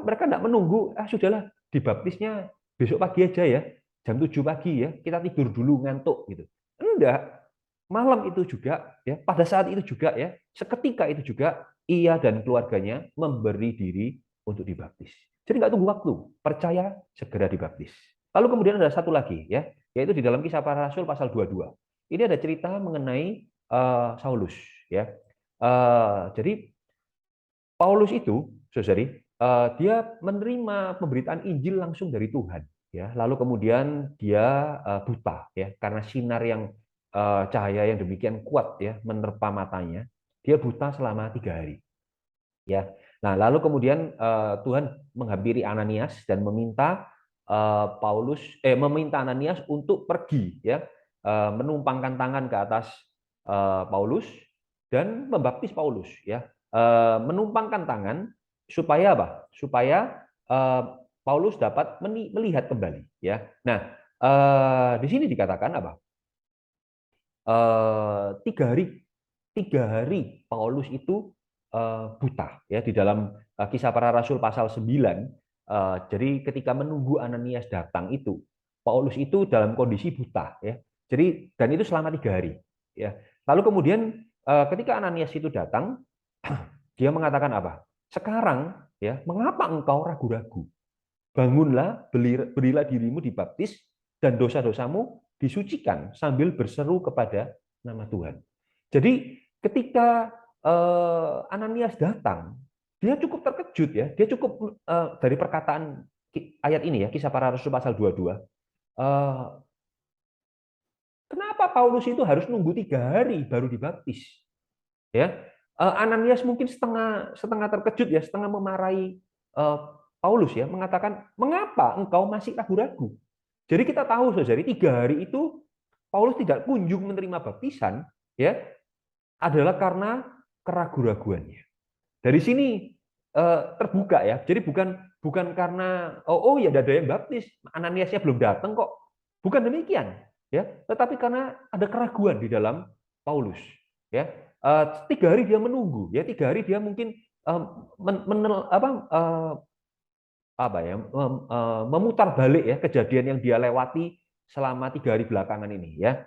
mereka tidak menunggu sudahlah dibaptisnya besok pagi aja ya jam 7 pagi ya kita tidur dulu ngantuk gitu. Enggak, malam itu juga ya pada saat itu juga ya seketika itu juga ia dan keluarganya memberi diri untuk dibaptis. Jadi nggak tunggu waktu, percaya segera dibaptis. Lalu kemudian ada satu lagi ya, yaitu di dalam Kisah Para Rasul pasal 22. Ini ada cerita mengenai Saulus ya. Jadi Paulus itu, saudari, dia menerima pemberitaan Injil langsung dari Tuhan ya. Lalu kemudian dia buta ya karena sinar yang cahaya yang demikian kuat ya menerpa matanya. Dia buta selama 3 hari ya. Nah, lalu kemudian Tuhan menghampiri Ananias dan meminta Ananias untuk pergi ya, menumpangkan tangan ke atas Paulus dan membaptis Paulus ya. Menumpangkan tangan supaya apa? Supaya Paulus dapat melihat kembali ya. Nah, di sini dikatakan apa? 3 hari Paulus itu buta ya di dalam Kisah Para Rasul pasal 9. Jadi ketika menunggu Ananias datang itu Paulus itu dalam kondisi buta ya. Jadi dan itu selama 3 hari ya. Lalu kemudian ketika Ananias itu datang dia mengatakan apa? Sekarang ya, mengapa engkau ragu-ragu? Bangunlah, berilah dirimu dibaptis, dan dosa-dosamu disucikan sambil berseru kepada nama Tuhan. Jadi ketika Ananias datang, dia cukup terkejut ya, dia cukup dari perkataan ayat ini ya, Kisah Para Rasul pasal 22. Kenapa Paulus itu harus nunggu 3 hari baru dibaptis? Ya, Ananias mungkin setengah setengah terkejut ya, setengah memarahi Paulus ya, mengatakan mengapa engkau masih ragu-ragu? Jadi kita tahu saudari 3 hari itu Paulus tidak kunjung menerima baptisan ya adalah karena keraguan-raguannya. Dari sini terbuka ya. Jadi bukan bukan karena ya ada yang baptis, Ananiasnya belum datang kok. Bukan demikian ya, tetapi karena ada keraguan di dalam Paulus ya. 3 hari dia menunggu ya, 3 hari dia mungkin memutar balik ya kejadian yang dia lewati selama 3 hari belakangan ini ya,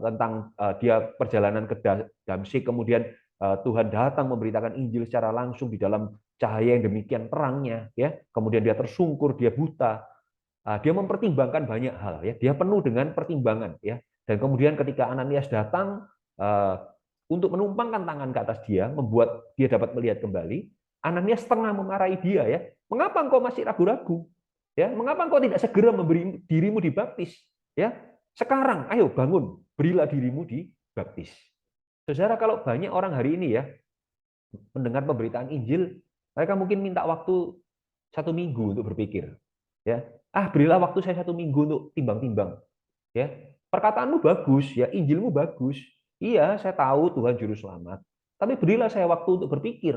tentang dia perjalanan ke Damsyik, kemudian Tuhan datang memberitakan Injil secara langsung di dalam cahaya yang demikian terangnya ya, kemudian dia tersungkur, dia buta. Dia mempertimbangkan banyak hal ya, dia penuh dengan pertimbangan ya, dan kemudian ketika Ananias datang untuk menumpangkan tangan ke atas dia, membuat dia dapat melihat kembali, Ananias setengah memarahi dia ya, mengapa engkau masih ragu-ragu ya, mengapa engkau tidak segera memberi dirimu dibaptis ya, sekarang ayo bangun, berilah dirimu dibaptis. Saudara, kalau banyak orang hari ini ya mendengar pemberitaan Injil, mereka mungkin minta waktu 1 minggu untuk berpikir ya, berilah waktu saya 1 minggu untuk timbang-timbang ya. Perkataanmu bagus ya, Injilmu bagus, Iya, saya tahu Tuhan juru selamat, tapi berilah saya waktu untuk berpikir,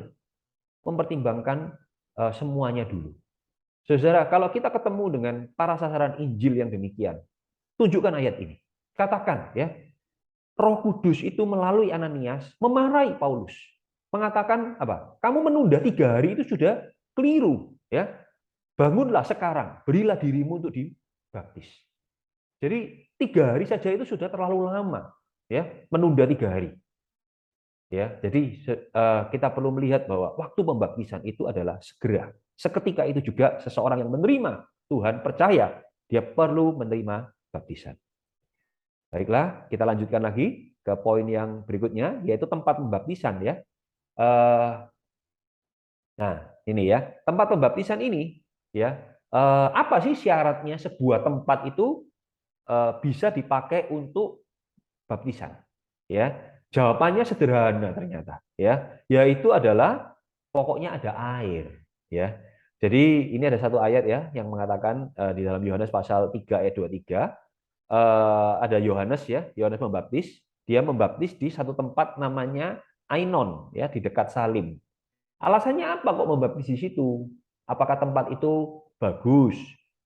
mempertimbangkan semuanya dulu. Saudara, kalau kita ketemu dengan para sasaran Injil yang demikian, tunjukkan ayat ini. Katakan ya, Roh Kudus itu melalui Ananias memarahi Paulus. Mengatakan apa? Kamu menunda 3 hari itu sudah keliru. Ya, bangunlah sekarang, berilah dirimu untuk dibaptis. Jadi 3 hari saja itu sudah terlalu lama. Ya, menunda 3 hari. Ya, jadi kita perlu melihat bahwa waktu pembaptisan itu adalah segera. Seketika itu juga seseorang yang menerima Tuhan percaya dia perlu menerima baptisan. Baiklah, kita lanjutkan lagi ke poin yang berikutnya, yaitu tempat pembaptisan ya. Nah, ini ya, tempat pembaptisan ini ya, apa sih syaratnya sebuah tempat itu bisa dipakai untuk baptisan? Ya, jawabannya sederhana ternyata ya, yaitu adalah pokoknya ada air ya. Jadi ini ada satu ayat ya yang mengatakan di dalam Yohanes pasal 3 ayat 23 ada Yohanes ya, Yohanes membaptis, dia membaptis di satu tempat namanya Ainon ya di dekat Salim. Alasannya apa kok membaptis di situ? Apakah tempat itu bagus?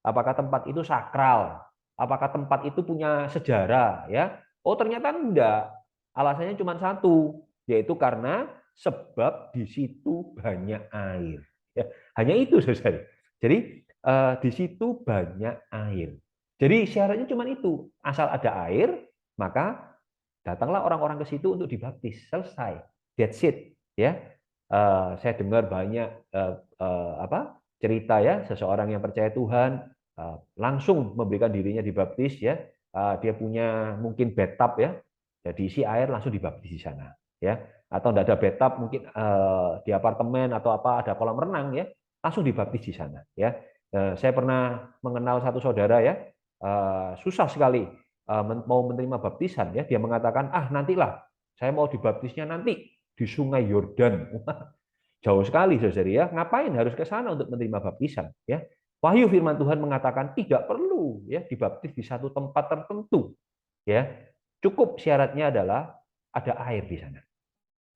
Apakah tempat itu sakral? Apakah tempat itu punya sejarah ya? Oh, ternyata enggak. Alasannya cuma satu, yaitu karena sebab di situ banyak air. Ya, hanya itu saudara. Jadi di situ banyak air. Jadi syaratnya cuma itu, asal ada air, maka datanglah orang-orang ke situ untuk dibaptis. Selesai. That's it. Ya, saya dengar banyak cerita ya seseorang yang percaya Tuhan langsung memberikan dirinya dibaptis ya. Dia punya mungkin bathtub ya, jadi isi air langsung dibaptis di sana ya. Atau tidak ada bathtub mungkin di apartemen atau apa ada kolam renang ya, langsung dibaptis di sana ya. Saya pernah mengenal satu saudara ya, susah sekali mau menerima baptisan ya. Dia mengatakan nantilah saya mau dibaptisnya nanti di Sungai Yordan. Jauh sekali saudara ya. Ngapain harus ke sana untuk menerima baptisan ya? Wahyu firman Tuhan mengatakan tidak perlu ya dibaptis di satu tempat tertentu ya. Cukup syaratnya adalah ada air di sana.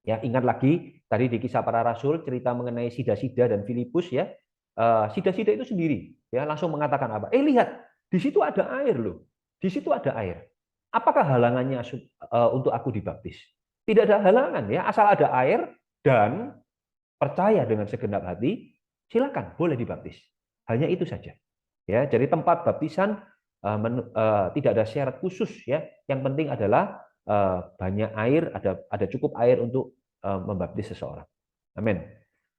Ya, ingat lagi tadi di Kisah Para Rasul cerita mengenai Sida-Sida dan Filipus ya. Sida-Sida itu sendiri ya langsung mengatakan apa? Lihat, di situ ada air loh. Di situ ada air. Apakah halangannya untuk aku dibaptis? Tidak ada halangan ya, asal ada air dan percaya dengan segenap hati, silakan boleh dibaptis. Hanya itu saja. Ya, jadi tempat baptisan tidak ada syarat khusus ya. Yang penting adalah banyak air, ada cukup air untuk membaptis seseorang. Amin.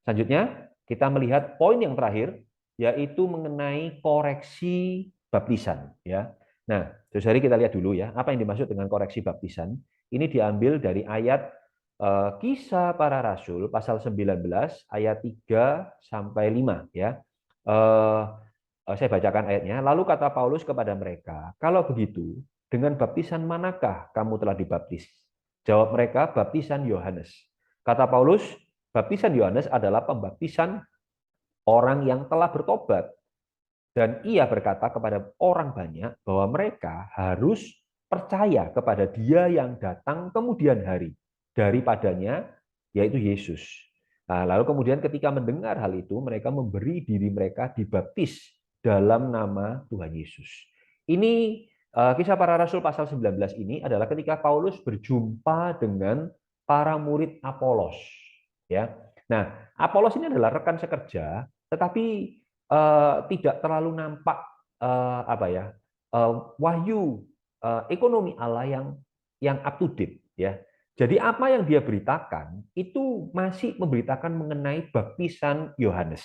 Selanjutnya kita melihat poin yang terakhir yaitu mengenai koreksi baptisan ya. Nah, saudari kita lihat dulu ya, apa yang dimaksud dengan koreksi baptisan. Ini diambil dari ayat Kisah Para Rasul pasal 19 ayat 3 sampai 5 ya. Saya bacakan ayatnya. Lalu kata Paulus kepada mereka, "Kalau begitu, dengan baptisan manakah kamu telah dibaptis?" Jawab mereka, "Baptisan Yohanes." Kata Paulus, "Baptisan Yohanes adalah pembaptisan orang yang telah bertobat." Dan ia berkata kepada orang banyak bahwa mereka harus percaya kepada Dia yang datang kemudian hari daripadanya, yaitu Yesus. Nah, lalu kemudian ketika mendengar hal itu, mereka memberi diri mereka dibaptis dalam nama Tuhan Yesus. Ini Kisah Para Rasul pasal 19 ini adalah ketika Paulus berjumpa dengan para murid Apolos. Ya, nah Apolos ini adalah rekan sekerja, tetapi tidak terlalu nampak wahyu ekonomi Allah yang up to date ya. Jadi apa yang dia beritakan itu masih memberitakan mengenai baptisan Yohanes.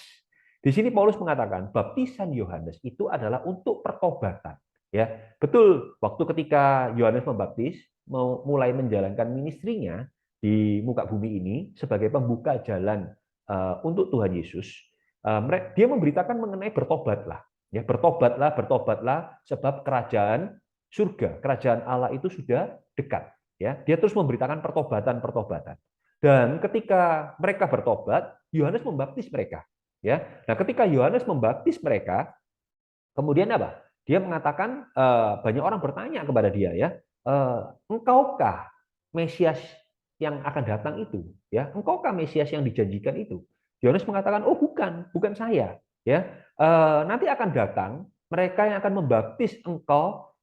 Di sini Paulus mengatakan baptisan Yohanes itu adalah untuk pertobatan ya. Betul, waktu ketika Yohanes membaptis mau mulai menjalankan ministrinya di muka bumi ini sebagai pembuka jalan untuk Tuhan Yesus, dia memberitakan mengenai bertobatlah ya, bertobatlah, bertobatlah sebab kerajaan surga, kerajaan Allah itu sudah dekat ya. Dia terus memberitakan pertobatan-pertobatan. Dan ketika mereka bertobat, Yohanes membaptis mereka ya. Nah, ketika Yohanes membaptis mereka, kemudian apa? Dia mengatakan banyak orang bertanya kepada dia ya, enkaukah Mesias yang akan datang itu? Ya, engkaukah Mesias yang dijanjikan itu? Yohanes mengatakan, oh bukan, bukan saya. Ya, nanti akan datang mereka yang akan membaptis engkau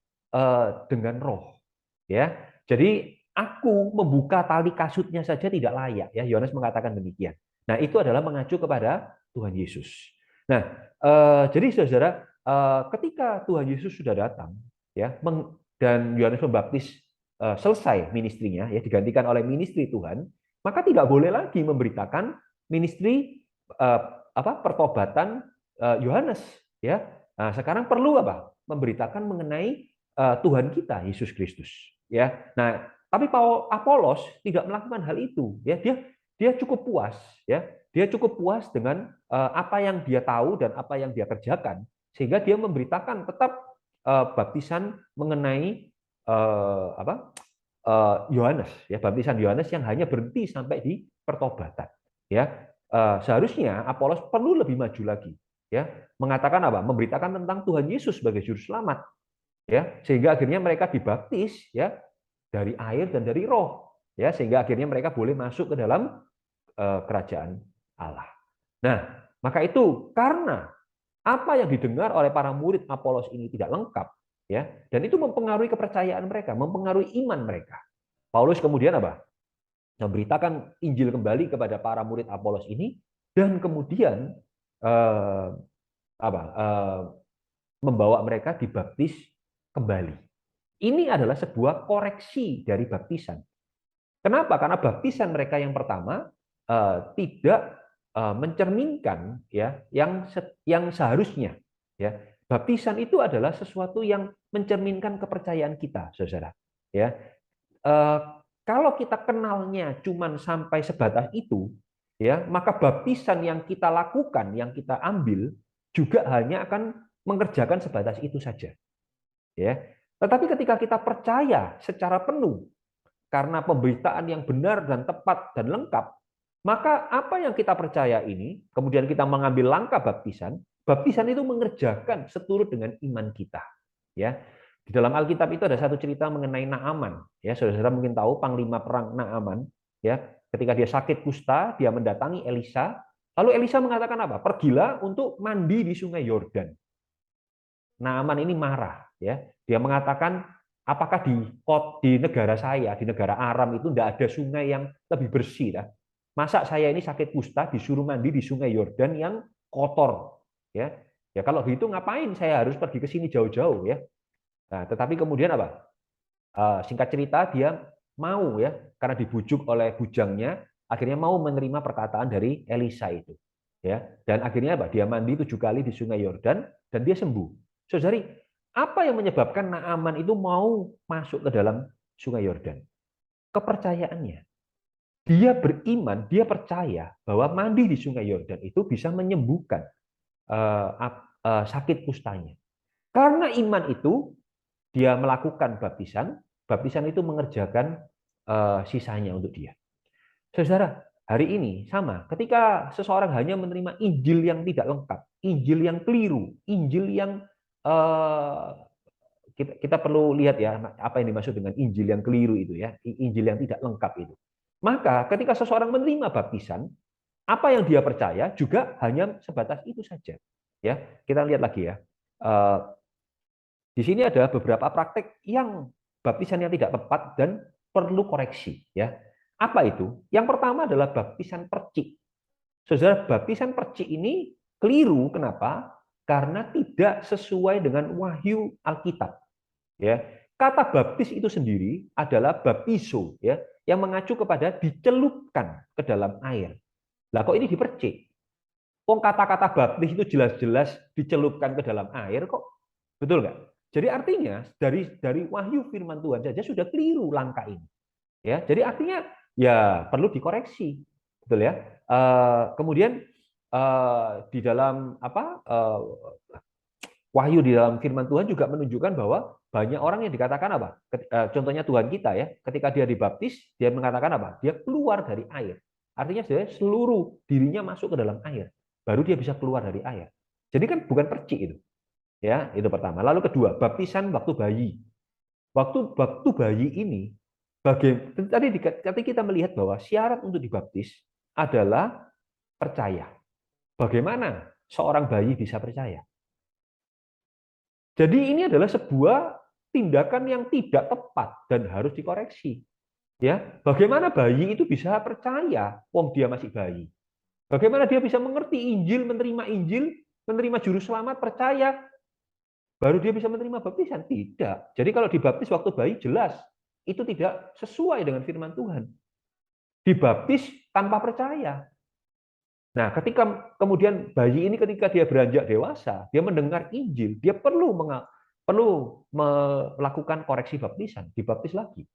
dengan Roh. Ya, jadi aku membuka tali kasutnya saja tidak layak. Ya, Yohanes mengatakan demikian. Nah, itu adalah mengacu kepada Tuhan Yesus. Nah, jadi saudara, ketika Tuhan Yesus sudah datang, ya, dan Yohanes Pembaptis selesai ministrinya, ya, digantikan oleh ministri Tuhan, maka tidak boleh lagi memberitakan ministri pertobatan Yohanes, ya. Nah, sekarang perlu apa? Memberitakan mengenai Tuhan kita Yesus Kristus, ya. Nah, tapi Apolos tidak melakukan hal itu, ya. Dia cukup puas, ya. Dia cukup puas dengan apa yang dia tahu dan apa yang dia kerjakan, sehingga dia memberitakan tetap baptisan mengenai Yohanes, ya, baptisan Yohanes yang hanya berhenti sampai di pertobatan, ya. Seharusnya Apolos perlu lebih maju lagi, ya, mengatakan apa? Memberitakan tentang Tuhan Yesus sebagai juru selamat, ya, sehingga akhirnya mereka dibaptis, ya, dari air dan dari Roh, ya, sehingga akhirnya mereka boleh masuk ke dalam kerajaan Allah. Nah, maka itu karena apa yang didengar oleh para murid Apolos ini tidak lengkap, ya, dan itu mempengaruhi kepercayaan mereka, mempengaruhi iman mereka. Paulus kemudian apa? Memberitakan Injil kembali kepada para murid Apolos ini, dan kemudian eh, membawa mereka dibaptis kembali. Ini adalah sebuah koreksi dari baptisan. Kenapa? Karena baptisan mereka yang pertama tidak mencerminkan, ya, yang seharusnya, ya. Baptisan itu adalah sesuatu yang mencerminkan kepercayaan kita, saudara. Ya, kalau kita kenalnya cuman sampai sebatas itu, ya, maka baptisan yang kita lakukan, yang kita ambil juga hanya akan mengerjakan sebatas itu saja, ya. Tetapi ketika kita percaya secara penuh karena pemberitaan yang benar dan tepat dan lengkap, maka apa yang kita percaya ini, kemudian kita mengambil langkah baptisan, baptisan itu mengerjakan seturut dengan iman kita. Ya, di dalam Alkitab itu ada satu cerita mengenai Naaman. Ya, saudara-saudara mungkin tahu panglima perang Naaman. Ya, ketika dia sakit kusta, dia mendatangi Elisa. Lalu Elisa mengatakan apa? Pergilah untuk mandi di Sungai Yordan. Naaman ini marah, ya. Dia mengatakan, apakah di negara saya, di negara Aram itu tidak ada sungai yang lebih bersih, ya? Masa saya ini sakit kusta disuruh mandi di Sungai Yordan yang kotor, ya? Ya kalau gitu ngapain saya harus pergi ke sini jauh-jauh, ya? Nah, tetapi kemudian apa? Singkat cerita dia mau, ya, karena dibujuk oleh bujangnya, akhirnya mau menerima perkataan dari Elisa itu, ya. Dan akhirnya apa? Dia mandi 7 kali di Sungai Yordan dan dia sembuh. Saudari, apa yang menyebabkan Naaman itu mau masuk ke dalam Sungai Yordan? Kepercayaannya. Dia beriman, dia percaya bahwa mandi di Sungai Yordan itu bisa menyembuhkan sakit kustanya. Karena iman itu, dia melakukan baptisan, baptisan itu mengerjakan sisanya untuk dia. Saudara, hari ini sama, ketika seseorang hanya menerima Injil yang tidak lengkap, Injil yang keliru, Injil yang kita perlu lihat, ya, apa yang dimaksud dengan Injil yang keliru itu, ya, Injil yang tidak lengkap itu. Maka ketika seseorang menerima baptisan, apa yang dia percaya juga hanya sebatas itu saja. Ya, kita lihat lagi, ya. Di sini ada beberapa praktek yang baptisan yang tidak tepat dan perlu koreksi, ya. Apa itu? Yang pertama adalah baptisan percik. Saudara, baptisan percik ini keliru. Kenapa? Karena tidak sesuai dengan wahyu Alkitab. Ya, kata baptis itu sendiri adalah baptizo, ya, yang mengacu kepada dicelupkan ke dalam air. Lah kok ini dipercik? Kok kata-kata baptis itu jelas-jelas dicelupkan ke dalam air kok? Betul nggak? Jadi artinya dari wahyu firman Tuhan saja sudah keliru langkah ini. Ya, jadi artinya ya perlu dikoreksi, betul ya. Kemudian di dalam wahyu di dalam firman Tuhan juga menunjukkan bahwa banyak orang yang dikatakan apa? Contohnya Tuhan kita, ya, ketika dia dibaptis, dia mengatakan apa? Dia keluar dari air. Artinya seluruh dirinya masuk ke dalam air, baru dia bisa keluar dari air. Jadi kan bukan percik itu. Ya, itu pertama. Lalu kedua, baptisan waktu bayi. Waktu bayi ini Tadi kita melihat bahwa syarat untuk dibaptis adalah percaya. Bagaimana seorang bayi bisa percaya? Jadi ini adalah sebuah tindakan yang tidak tepat dan harus dikoreksi. Ya, bagaimana bayi itu bisa percaya? Wong dia masih bayi. Bagaimana dia bisa mengerti Injil, menerima juru selamat, percaya, baru dia bisa menerima baptisan? Tidak. Jadi kalau dibaptis waktu bayi jelas itu tidak sesuai dengan firman Tuhan. Dibaptis tanpa percaya. Nah, kemudian bayi ini ketika dia beranjak dewasa, dia mendengar Injil, dia perlu melakukan koreksi baptisan, dibaptis lagi.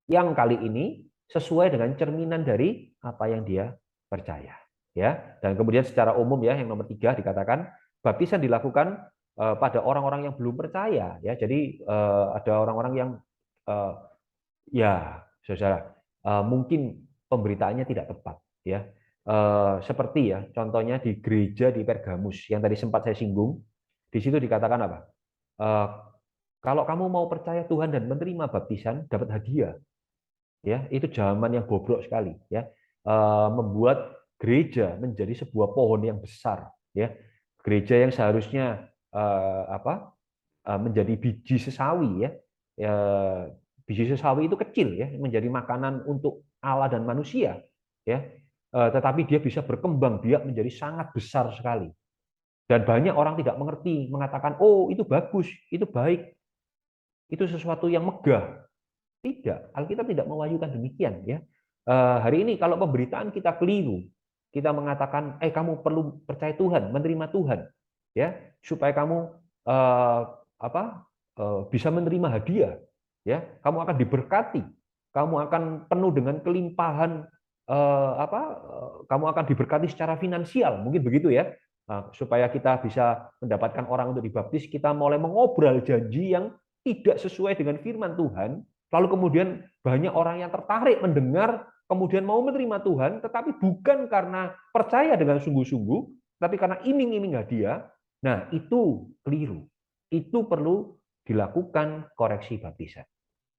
Yang kali ini sesuai dengan cerminan dari apa yang dia percaya. Ya, dan kemudian secara umum ya, yang nomor 3 dikatakan baptisan dilakukan pada orang-orang yang belum percaya. Ya, jadi ada orang-orang yang ya, saudara, mungkin pemberitaannya tidak tepat. Ya, seperti ya, contohnya di gereja di Pergamus yang tadi sempat saya singgung, di situ dikatakan apa? Eh, Kalau kamu mau percaya Tuhan dan menerima baptisan, dapat hadiah. Ya, itu zaman yang bobrok sekali. Ya, membuat gereja menjadi sebuah pohon yang besar. Ya, gereja yang seharusnya menjadi biji sesawi. Ya, biji sesawi itu kecil ya, menjadi makanan untuk Allah dan manusia. Ya, tetapi dia bisa berkembang biak menjadi sangat besar sekali. Dan banyak orang tidak mengerti, mengatakan, oh itu bagus, itu baik, itu sesuatu yang megah. Tidak, Alkitab tidak mewahyukan demikian ya. Hari ini kalau pemberitaan kita keliru, kita mengatakan, kamu perlu percaya Tuhan, menerima Tuhan, ya, supaya kamu eh, bisa menerima hadiah, ya, kamu akan diberkati, kamu akan penuh dengan kelimpahan, kamu akan diberkati secara finansial, mungkin begitu ya. Supaya kita bisa mendapatkan orang untuk dibaptis, kita mulai mengobrol janji yang tidak sesuai dengan firman Tuhan. Lalu kemudian banyak orang yang tertarik mendengar, kemudian mau menerima Tuhan, tetapi bukan karena percaya dengan sungguh-sungguh, tapi karena iming-iming hadiah. Nah, itu keliru. Itu perlu dilakukan koreksi baptisan.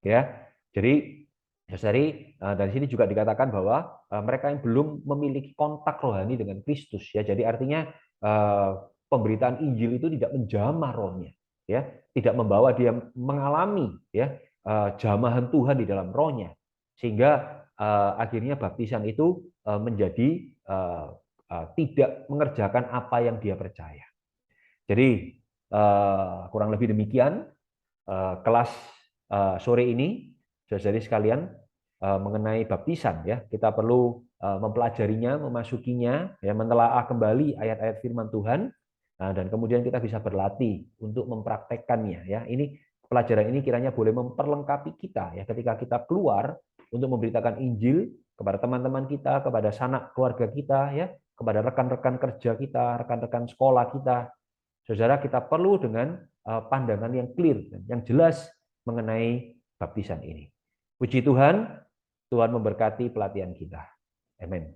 Ya, jadi dari sini juga dikatakan bahwa mereka yang belum memiliki kontak rohani dengan Kristus, ya. Jadi artinya pemberitaan Injil itu tidak menjamah rohnya, ya, tidak membawa dia mengalami ya jamahan Tuhan di dalam rohnya, sehingga akhirnya baptisan itu menjadi tidak mengerjakan apa yang dia percaya. Jadi kurang lebih demikian kelas sore ini, saudara sekalian, mengenai baptisan ya. Kita perlu mempelajarinya, memasukinya, ya, mentelaah kembali ayat-ayat firman Tuhan, dan kemudian kita bisa berlatih untuk mempraktekkannya ya. Ini pelajaran ini kiranya boleh memperlengkapi kita ya ketika kita keluar untuk memberitakan Injil kepada teman-teman kita, kepada sanak keluarga kita ya, kepada rekan-rekan kerja kita, rekan-rekan sekolah kita. Saudara, kita perlu dengan pandangan yang clear, yang jelas mengenai baptisan ini. Puji Tuhan, Tuhan memberkati pelatihan kita. Amin.